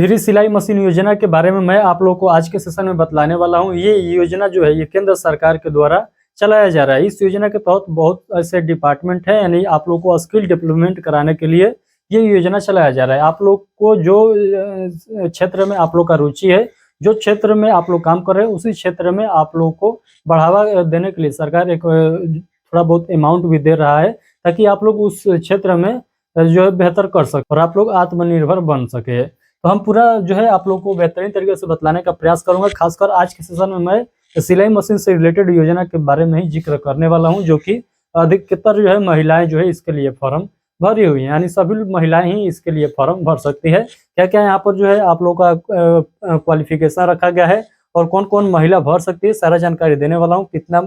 Free सिलाई machine योजना के बारे में मैं आप लोगों को आज के सेशन में बतलाने वाला हूं। ये योजना जो है ये केंद्र सरकार के द्वारा चलाया जा रहा है। इस योजना के तहत बहुत ऐसे डिपार्टमेंट है, यानी आप लोग को स्किल डेवलपमेंट कराने के लिए ये योजना चलाया जा रहा है। आप लोग को जो क्षेत्र में आप लोग का रुचि है, जो क्षेत्र में आप लोग काम कर रहे हैं, उसी क्षेत्र में आप लोग को बढ़ावा देने के लिए सरकार एक थोड़ा बहुत अमाउंट भी दे रहा है, ताकि आप लोग उस क्षेत्र में जो है बेहतर कर सके और आप लोग आत्मनिर्भर बन सके। तो हम पूरा जो है आप लोग को बेहतरीन तरीके से बतलाने का प्रयास करूंगा। खासकर आज के सेशन में मैं सिलाई मशीन से रिलेटेड योजना के बारे में ही जिक्र करने वाला हूं, जो कि अधिकतर जो है महिलाएं जो है इसके लिए फॉर्म भरी हुई हैं, यानी सभी महिलाएं ही इसके लिए फॉर्म भर सकती है। क्या क्या यहाँ पर जो है आप लोग का क्वालिफिकेशन रखा गया है और कौन कौन महिला भर सकती है, सारा जानकारी देने वाला हूँ। कितना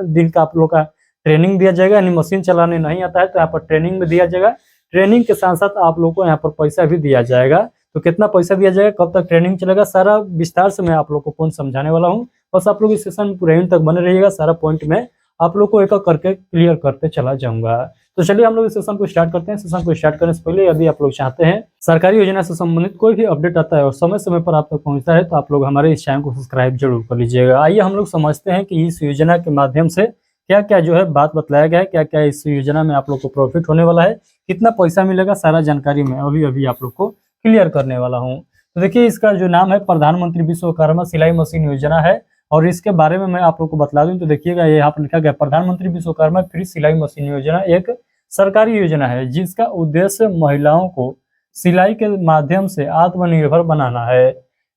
दिन का आप लोग का ट्रेनिंग दिया जाएगा, यानी मशीन चलाने नहीं आता है तो यहाँ पर ट्रेनिंग भी दिया जाएगा। ट्रेनिंग के साथ साथ आप लोग को यहाँ पर पैसा भी दिया जाएगा। तो कितना पैसा दिया जाएगा, कब तक ट्रेनिंग चलेगा, सारा विस्तार से मैं आप लोग को पॉइंट समझाने वाला हूँ। बस आप लोग इस सेशन में पूरे एंड तक बने रहिएगा। सारा पॉइंट में आप लोग को एक एक करके क्लियर करते चला जाऊंगा। तो चलिए हम लोग इस सेशन को स्टार्ट करते हैं। सेशन को स्टार्ट करने से पहले यदि आप लोग चाहते हैं सरकारी योजना से संबंधित कोई भी अपडेट आता है और समय समय पर आप तक पहुंचता है, तो आप लोग हमारे इस चैनल को सब्सक्राइब जरूर कर लीजिएगा। आइए हम लोग समझते हैं कि इस योजना के माध्यम से क्या क्या जो है बात बतलाया गया है, क्या क्या इस योजना में आप लोग को प्रॉफिट होने वाला है, कितना पैसा मिलेगा, सारा जानकारी मैं अभी आप लोग को क्लियर करने वाला हूँ। तो देखिए, इसका जो नाम है प्रधानमंत्री विश्वकर्मा सिलाई मशीन योजना है और इसके बारे में मैं आप लोग को बतला दूं। तो देखिएगा, ये यहाँ पर लिखा गया प्रधानमंत्री विश्वकर्मा फ्री सिलाई मशीन योजना एक सरकारी योजना है जिसका उद्देश्य महिलाओं को सिलाई के माध्यम से आत्मनिर्भर बनाना है।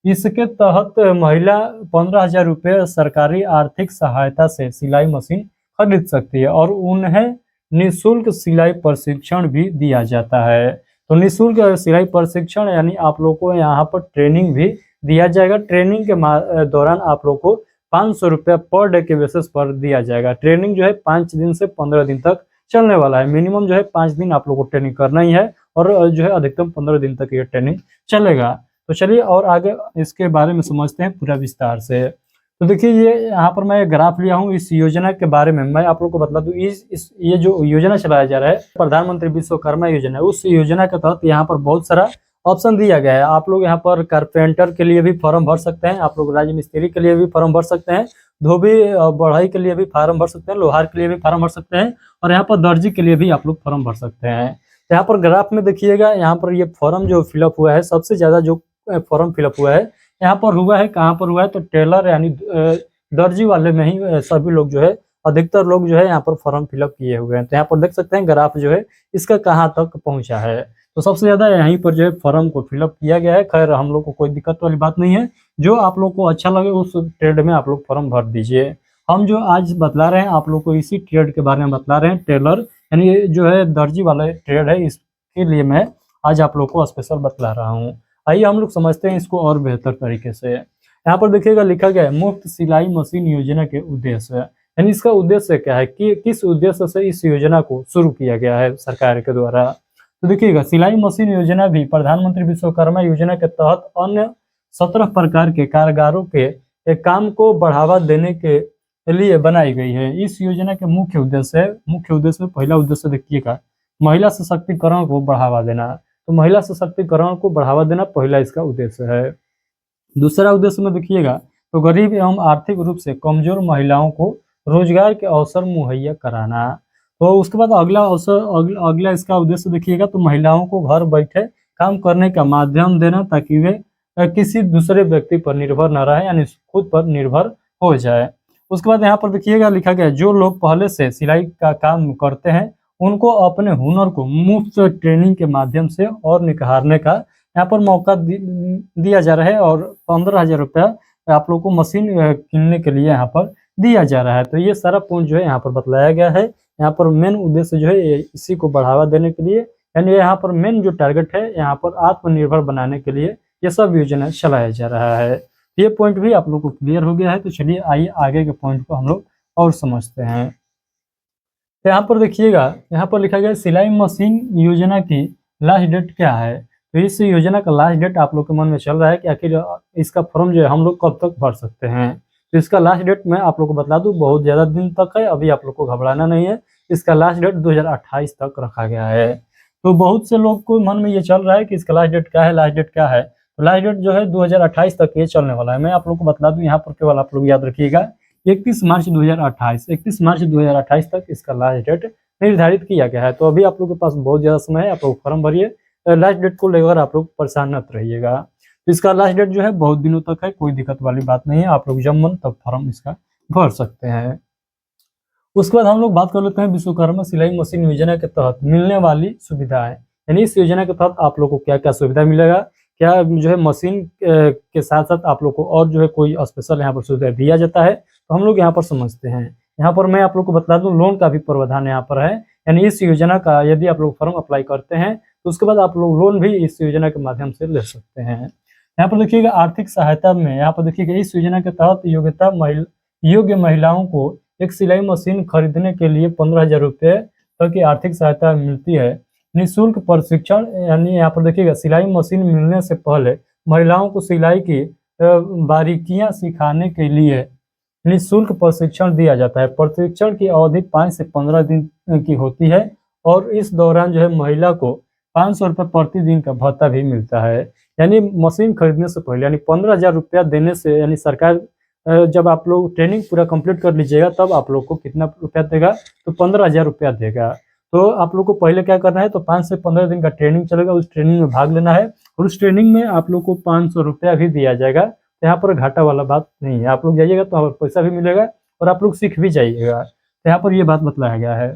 इसके तहत महिला 15,000 रुपये सरकारी आर्थिक सहायता से सिलाई मशीन खरीद सकती है और उन्हें निःशुल्क सिलाई प्रशिक्षण भी दिया जाता है। तो निःशुल्क सिलाई प्रशिक्षण यानी आप लोग को यहाँ पर ट्रेनिंग भी दिया जाएगा। ट्रेनिंग के दौरान आप लोग को 500 रुपया पर डे के बेसिस पर दिया जाएगा। ट्रेनिंग जो है 5 दिन से 15 दिन तक चलने वाला है। मिनिमम जो है 5 दिन आप लोग को ट्रेनिंग करना ही है और जो है अधिकतम 15 दिन तक ये ट्रेनिंग चलेगा। तो चलिए और आगे इसके बारे में समझते हैं पूरा विस्तार से। तो देखिए, ये यहाँ पर मैं ग्राफ लिया हूँ इस योजना के बारे में। मैं आप लोग को बतला दूं, ये जो योजना चलाया जा रहा है प्रधानमंत्री विश्वकर्मा योजना, उस योजना के तहत यहाँ पर बहुत सारा ऑप्शन दिया गया है। आप लोग यहाँ पर कारपेंटर के लिए भी फॉर्म भर सकते हैं, आप लोग राजमिस्त्री के लिए भी फॉर्म भर सकते हैं, धोबी बढ़ई के लिए भी फॉर्म भर सकते हैं, लोहार के लिए भी फॉर्म भर सकते हैं और यहाँ पर दर्जी के लिए भी आप लोग फॉर्म भर सकते हैं। तो यहाँ पर ग्राफ में देखिएगा, यहाँ पर ये फॉर्म जो फिलअप हुआ है, सबसे ज्यादा जो फॉर्म फिलअप हुआ है यहाँ पर हुआ है, कहाँ पर हुआ है, तो टेलर यानी दर्जी वाले में ही सभी लोग जो है, अधिकतर लोग जो है यहाँ पर फॉर्म फिलअप किए हुए हैं। तो यहाँ पर देख सकते हैं ग्राफ जो है इसका कहाँ तक पहुंचा है। तो सबसे ज्यादा यहीं पर जो है फॉर्म को फिलअप किया गया है। खैर, हम लोग को कोई दिक्कत वाली बात नहीं है। जो आप लोग को अच्छा लगे उस ट्रेड में आप लोग फॉर्म भर दीजिए। हम जो आज बतला रहे हैं आप लोग को इसी ट्रेड के बारे में बतला रहे हैं, टेलर यानी ये जो है दर्जी वाला ट्रेड है, इसके लिए मैं आज आप लोग को स्पेशल बतला रहा हूँ। आइए हम लोग समझते हैं इसको और बेहतर तरीके से। यहाँ पर देखिएगा लिखा गया है मुफ्त सिलाई मशीन योजना के उद्देश्य, यानी इसका उद्देश्य क्या है, कि किस उद्देश्य से इस योजना को शुरू किया गया है सरकार के द्वारा। तो देखिएगा, सिलाई मशीन योजना भी प्रधानमंत्री विश्वकर्मा योजना के तहत अन्य 17 प्रकार के कारीगरों के काम को बढ़ावा देने के लिए बनाई गई है। इस योजना के मुख्य उद्देश्य में पहला उद्देश्य देखिएगा, महिला सशक्तिकरण को बढ़ावा देना। तो महिला सशक्तिकरण को बढ़ावा देना पहला इसका उद्देश्य है। दूसरा उद्देश्य में देखिएगा, तो गरीब एवं आर्थिक रूप से कमजोर महिलाओं को रोजगार के अवसर मुहैया कराना। तो उसके बाद अगला इसका उद्देश्य देखिएगा, तो महिलाओं को घर बैठे काम करने का माध्यम देना, ताकि वे किसी दूसरे व्यक्ति पर निर्भर न रहे, यानी खुद पर निर्भर हो जाए। उसके बाद यहाँ पर देखिएगा लिखा गया, जो लोग पहले से सिलाई का काम करते हैं उनको अपने हुनर को मुफ्त ट्रेनिंग के माध्यम से और निखारने का यहाँ पर मौका दिया जा रहा है और 15,000 रुपया आप लोग को मशीन किनने के लिए यहाँ पर दिया जा रहा है। तो ये सारा पॉइंट जो है यहाँ पर बतलाया गया है। यहाँ पर मेन उद्देश्य जो है इसी को बढ़ावा देने के लिए, यानी यहाँ पर मेन जो टारगेट है यहाँ पर आत्मनिर्भर बनाने के लिए ये सब योजना चलाया जा रहा है। ये पॉइंट भी आप लोग को क्लियर हो गया है। तो चलिए आइए आगे के पॉइंट को हम लोग और समझते हैं। तो यहाँ पर देखिएगा, यहाँ पर लिखा गया सिलाई मशीन योजना की लास्ट डेट क्या है। तो इस योजना का लास्ट डेट आप लोग के मन में चल रहा है कि आखिर इसका फॉर्म जो है हम लोग कब तक भर सकते हैं। तो इसका लास्ट डेट मैं आप लोग को बता दूं, बहुत ज़्यादा दिन तक है, अभी आप लोग को घबराना नहीं है। इसका लास्ट डेट 2028 तक रखा गया है। तो बहुत से लोग को मन में ये चल रहा है कि इसका लास्ट डेट क्या है, लास्ट डेट क्या है। तो लास्ट डेट जो है 2028 तक ये चलने वाला है। मैं आप लोग को बता दूं, यहाँ पर केवल आप लोग याद रखिएगा 31 मार्च 2028, 31 मार्च 2028 तक इसका लास्ट डेट निर्धारित किया गया है। तो अभी आप लोग के पास बहुत ज़्यादा समय है, आप लोग फॉर्म भरिए। लास्ट डेट को लेकर आप लोग परेशान मत रहिएगा। तो इसका लास्ट डेट जो है बहुत दिनों तक है, कोई दिक्कत वाली बात नहीं है। आप लोग जब मन तब फॉर्म इसका भर सकते हैं। उसके बाद हम लोग बात कर लेते हैं विश्वकर्मा सिलाई मशीन योजना के तहत मिलने वाली सुविधाएं। यानी इस योजना के तहत आप लोग को क्या क्या सुविधा मिलेगा, क्या जो है मशीन के साथ साथ आप लोग को और जो है कोई स्पेशल यहाँ पर सुविधा दिया जाता है, तो हम लोग यहाँ पर समझते हैं। यहाँ पर मैं आप लोग को बता दूं, लोन का भी प्रावधान यहाँ पर है। यानी इस योजना का यदि आप लोग फॉर्म अप्लाई करते हैं तो उसके बाद आप लोग लोन भी इस योजना के माध्यम से ले सकते हैं। यहाँ पर देखिएगा आर्थिक सहायता में, यहाँ पर देखिएगा इस योजना के तहत योग्य महिलाओं को एक सिलाई मशीन खरीदने के लिए 15,000 रुपये तक की आर्थिक सहायता मिलती है। निःशुल्क प्रशिक्षण, यानी यहाँ पर देखिएगा सिलाई मशीन मिलने से पहले महिलाओं को सिलाई की बारीकियां सिखाने के लिए निःशुल्क प्रशिक्षण दिया जाता है। प्रशिक्षण की अवधि 5 से 15 दिन की होती है और इस दौरान जो है महिला को 500 रुपये प्रतिदिन का भत्ता भी मिलता है। यानी मशीन खरीदने से पहले यानी 15,000 रुपया देने से, यानी सरकार जब आप लोग ट्रेनिंग पूरा कंप्लीट कर लीजिएगा तब आप लोग को कितना रुपया देगा, तो 15,000 रुपया देगा। तो आप लोग को पहले क्या करना है, तो 5 से 15 दिन का ट्रेनिंग चलेगा, उस ट्रेनिंग में भाग लेना है और उस ट्रेनिंग में आप लोग को 500 रुपया भी दिया जाएगा। तो यहाँ पर घाटा वाला बात नहीं है, आप लोग जाइएगा तो पैसा भी मिलेगा और आप लोग सीख भी जाइएगा। तो यहाँ पर ये बात बताया गया है।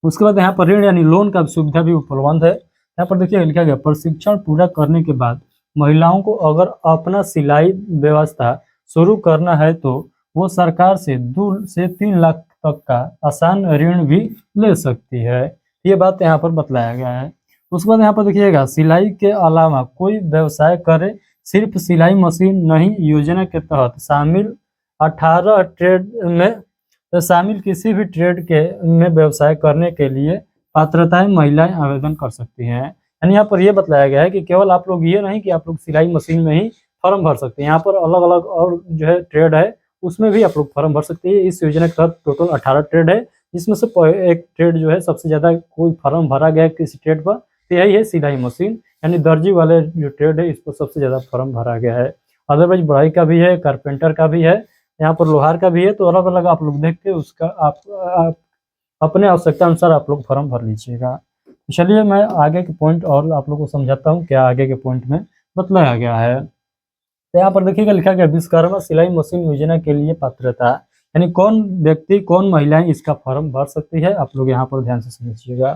उसके बाद यहाँ पर ऋण यानी लोन का सुविधा भी उपलब्ध है। यहाँ पर देखिए लिखा गया, प्रशिक्षण पूरा करने के बाद महिलाओं को अगर अपना सिलाई व्यवस्था शुरू करना है तो वो सरकार से 2 से 3 लाख तक का आसान ऋण भी ले सकती है। ये बात यहाँ पर बताया गया है। उसके बाद यहाँ पर देखिएगा, सिलाई के अलावा कोई व्यवसाय करे, सिर्फ सिलाई मशीन नहीं, योजना के तहत शामिल 18 ट्रेड में शामिल किसी भी ट्रेड के में व्यवसाय करने के लिए पात्रताएं महिलाएं आवेदन कर सकती हैं। यानी यहाँ पर यह बताया गया है कि केवल आप लोग ये नहीं कि आप लोग सिलाई मशीन में ही फॉर्म भर सकते हैं, यहाँ पर अलग अलग और जो है ट्रेड है उसमें भी आप लोग फॉर्म भर सकते हैं। इस योजना के तहत टोटल 18 ट्रेड है, जिसमें से एक ट्रेड जो है सबसे ज़्यादा कोई फॉर्म भरा गया किसी ट्रेड पर, तो यही है सिलाई मशीन। यानी दर्जी वाले जो ट्रेड है इस पर सबसे ज़्यादा फॉर्म भरा गया है। अदरवाइज बढ़ाई का भी है, कारपेंटर का भी है, यहाँ पर लोहार का भी है। तो अलग अलग आप लोग देख के उसका आप अपने आवश्यकता अनुसार आप लोग फॉर्म भर लीजिएगा। चलिए मैं आगे के पॉइंट और आप लोग को समझाता हूँ क्या आगे के पॉइंट में बतलाया गया है। तो यहाँ पर देखिएगा लिखा गया, विश्वकर्मा सिलाई मशीन योजना के लिए पात्रता, यानी कौन व्यक्ति कौन महिलाएं इसका फॉर्म भर सकती है, आप लोग यहाँ पर ध्यान से समझिएगा।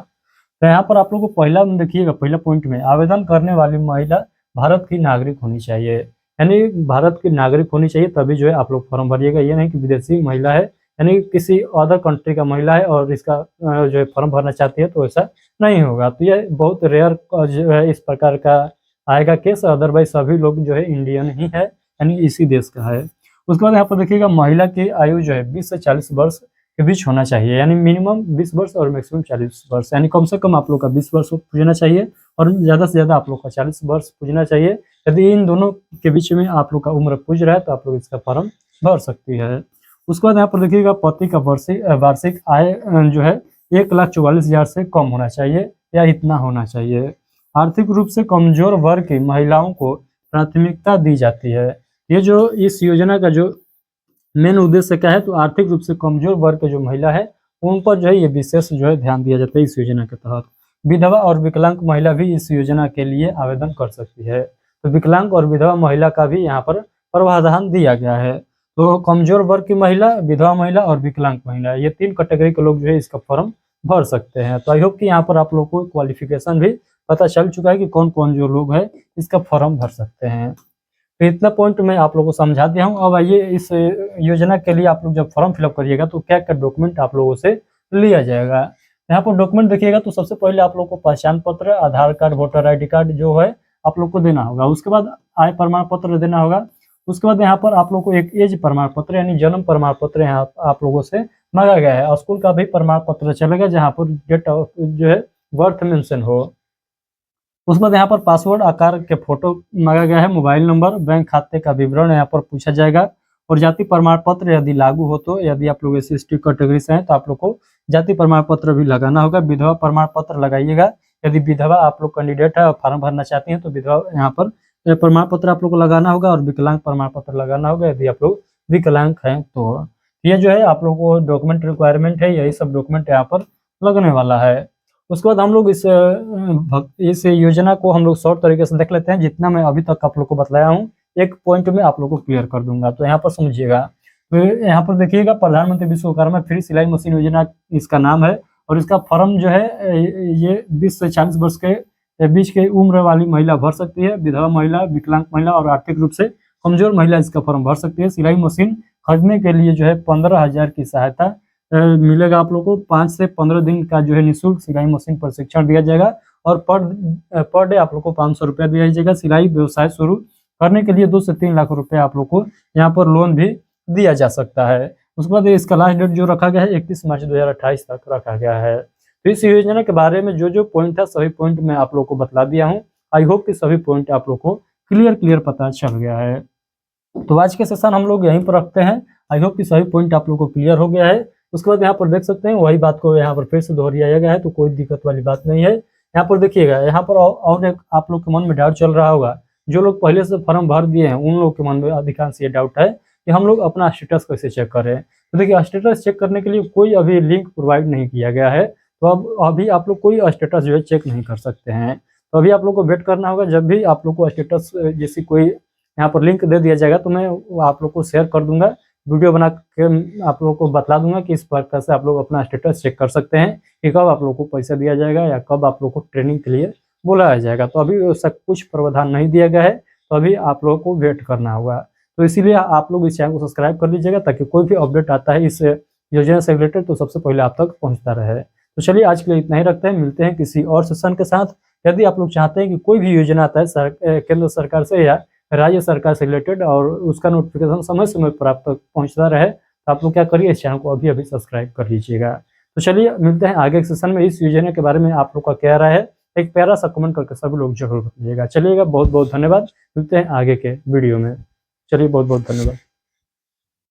तो यहाँ पर आप लोग को पहला देखिएगा, पहला पॉइंट में आवेदन करने वाली महिला भारत की नागरिक होनी चाहिए। यानी भारत की नागरिक होनी चाहिए तभी जो है आप लोग फॉर्म भरिएगा। ये नहीं कि विदेशी महिला है यानी किसी अदर कंट्री का महिला है और इसका जो है फॉर्म भरना चाहती है, तो ऐसा नहीं होगा। तो ये बहुत रेयर जो है इस प्रकार का आएगा केस, अदरवाइज सभी लोग जो है इंडियन ही है, यानी इसी देश का है। उसके बाद यहाँ पर देखिएगा, महिला की आयु जो है 20 से 40 वर्ष के बीच होना चाहिए। यानी मिनिमम 20 वर्ष और मैक्सिमम 40 वर्ष, यानी कम से कम आप लोग का 20 वर्ष पूजना चाहिए और ज़्यादा से ज़्यादा आप लोग का 40 वर्ष पूजना चाहिए। यदि इन दोनों के बीच में आप लोग का उम्र पूज रहा है तो आप लोग इसका फॉर्म भर सकती है। उसके बाद यहाँ पर देखिएगा, पति का वार्षिक आय जो है 1,44,000 से कम होना चाहिए या इतना होना चाहिए। आर्थिक रूप से कमजोर वर्ग की महिलाओं को प्राथमिकता दी जाती है। ये जो इस योजना का जो मेन उद्देश्य क्या है, तो आर्थिक रूप से कमजोर वर्ग के जो महिला है उन पर जो है ये विशेष जो है ध्यान दिया जाता है इस योजना के तहत। विधवा और विकलांग महिला भी इस योजना के लिए आवेदन कर सकती है। तो विकलांग और विधवा महिला का भी यहाँ पर प्रावधान दिया गया है। तो कमजोर वर्ग की महिला, विधवा महिला और विकलांग महिला, ये 3 कैटेगरी के लोग जो है इसका फॉर्म भर सकते हैं। तो आई होप कि यहाँ पर आप लोग को क्वालिफिकेशन भी पता चल चुका है कि कौन कौन जो लोग हैं इसका फॉर्म भर सकते हैं। तो इतना पॉइंट मैं आप लोगों को समझा दिया हूँ। अब आइए इस योजना के लिए आप लोग जब फॉर्म फिलअप करिएगा तो क्या क्या डॉक्यूमेंट आप लोगों से लिया जाएगा। यहाँ पर डॉक्यूमेंट देखिएगा, तो सबसे पहले आप लोग को पहचान पत्र, आधार कार्ड, वोटर ID कार्ड जो है आप लोग को देना होगा। उसके बाद आय प्रमाण पत्र देना होगा। उसके बाद यहाँ पर आप लोग को एक एज प्रमाण पत्र यानी जन्म प्रमाण पत्र यहाँ आप लोगों से मांगा गया है। स्कूल का भी प्रमाण पत्र चलेगा जहाँ पर डेट ऑफ जो है बर्थ मेंशन हो। उसके बाद यहाँ पर पासवर्ड आकार के फोटो मांगा गया है। मोबाइल नंबर, बैंक खाते का विवरण यहाँ पर पूछा जाएगा और जाति प्रमाण पत्र यदि लागू हो तो, यदि आप लोग SC/ST कैटेगरी से हैं तो आप लोग को जाति प्रमाण पत्र भी लगाना होगा। विधवा प्रमाण पत्र लगाइएगा। यदि विधवा आप लोग कैंडिडेट है और फॉर्म भरना चाहती हैं तो विधवा यहाँ पर प्रमाण पत्र आप लोग को लगाना होगा और विकलांग प्रमाण पत्र लगाना होगा यदि आप लोग विकलांग हैं तो। ये जो है आप लोग को डॉक्यूमेंट रिक्वायरमेंट है, यही सब डॉक्यूमेंट यहाँ पर लगने वाला है। उसके बाद हम लोग इस योजना को हम लोग शॉर्ट तरीके से देख लेते हैं। जितना मैं अभी तक आप लोग को बताया हूँ एक पॉइंट में आप लोग को क्लियर कर दूंगा, तो यहाँ पर समझिएगा। तो यहाँ पर देखिएगा, प्रधानमंत्री विश्वकर्मा फ्री सिलाई मशीन योजना इसका नाम है, और इसका फॉर्म जो है ये 20 से 40 वर्ष के बीच के उम्र वाली महिला भर सकती है। विधवा महिला, विकलांग महिला और आर्थिक रूप से कमजोर महिला इसका फॉर्म भर सकती है। सिलाई मशीन खरीदने के लिए जो है 15,000 की सहायता मिलेगा आप लोग को। 5 से 15 दिन का जो है निःशुल्क सिलाई मशीन प्रशिक्षण दिया जाएगा, और पर डे आप लोग को 500 रुपया दिया जाएगा। सिलाई व्यवसाय शुरू करने के लिए 2 से 3 लाख रुपए आप लोग को यहाँ पर लोन भी दिया जा सकता है। उसके बाद इसका लास्ट डेट जो रखा गया है 31 मार्च 2028 तक रखा गया है। तो इस योजना के बारे में जो जो पॉइंट था सभी पॉइंट मैं आप लोग को बतला दिया हूँ। आई होप कि सभी पॉइंट आप लोग को क्लियर पता चल गया है। तो आज के सेशन हम लोग यहीं पर रखते हैं। आई होप कि सभी पॉइंट आप लोग को क्लियर हो गया है। उसके बाद यहाँ पर देख सकते हैं वही बात को यहाँ पर फिर से दोहराया गया है, तो कोई दिक्कत वाली बात नहीं है। यहाँ पर देखिएगा, यहाँ पर और एक आप लोग के मन में डाउट चल रहा होगा, जो लोग पहले से फॉर्म भर दिए हैं उन लोग के मन में अधिकांश ये डाउट है कि हम लोग अपना स्टेटस कैसे चेक करें। तो देखिए, स्टेटस चेक करने के लिए कोई अभी लिंक प्रोवाइड नहीं किया गया है, तो अब अभी आप लोग कोई स्टेटस जो है चेक नहीं कर सकते हैं। तो अभी आप लोग को वेट करना होगा, जब भी आप लोग को स्टेटस जैसी कोई यहाँ पर लिंक दे दिया जाएगा तो मैं आप लोग को शेयर कर दूंगा, वीडियो बना के आप लोग को बतला दूंगा कि इस प्रकार से आप लोग अपना स्टेटस चेक कर सकते हैं कि कब आप लोग को पैसा दिया जाएगा या कब आप लोग को ट्रेनिंग के लिए बुलाया जाएगा। तो अभी सब कुछ प्रावधान नहीं दिया गया है, तो अभी आप लोगों को वेट करना होगा। तो इसीलिए आप लोग इस चैनल को सब्सक्राइब कर लीजिएगा, ताकि कोई भी अपडेट आता है इस योजना से रिलेटेड तो सबसे पहले आप तक पहुंचता रहे। तो चलिए आज के लिए इतना ही रखते हैं, मिलते हैं किसी और सेशन के साथ। यदि आप लोग चाहते हैं कि कोई भी योजना आता है केंद्र सरकार से या राज्य सरकार से रिलेटेड और उसका नोटिफिकेशन समय समय पर आप तक पहुंचता रहे, तो आप लोग क्या करिए, इस चैनल को अभी सब्सक्राइब कर लीजिएगा। तो चलिए मिलते हैं आगे के सेशन में। इस योजना के बारे में आप लोग का क्या राय है, एक प्यारा सा कमेंट करके सभी लोग जरूर बताइएगा। चलिएगा, बहुत बहुत धन्यवाद, मिलते हैं आगे के वीडियो में। चलिए, बहुत बहुत धन्यवाद।